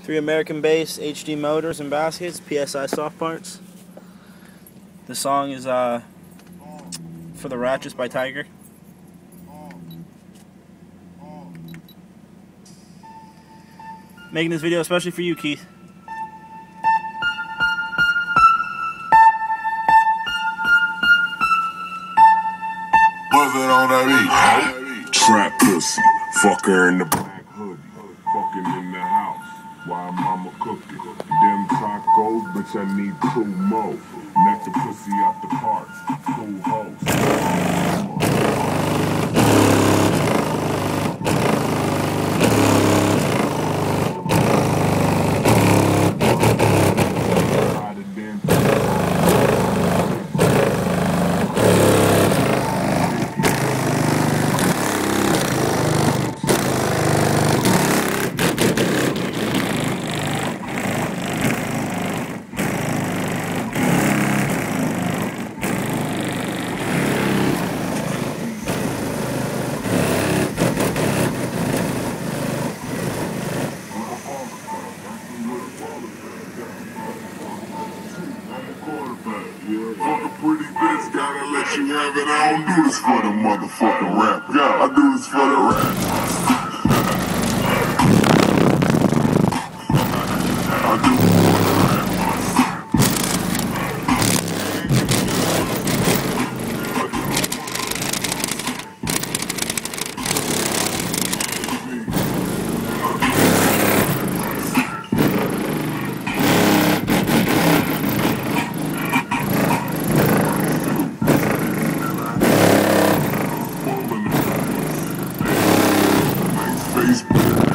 3 American-based HD motors and baskets, PSI soft parts. The song is For the Ratchets by Tiger. Making this video especially for you, Keith. Buzzing on that beat. Trap pussy, fuck her in the black hoodie, fucking in the house while mama cooking. Them tacos, bitch, I need 2 more. Knock the pussy out the parts, cool hoes. Fuck a pretty bitch, gotta let you have it. I don't do this for the motherfucking rap. Yeah, I do this for the rap. I do this for the rap. Facebook.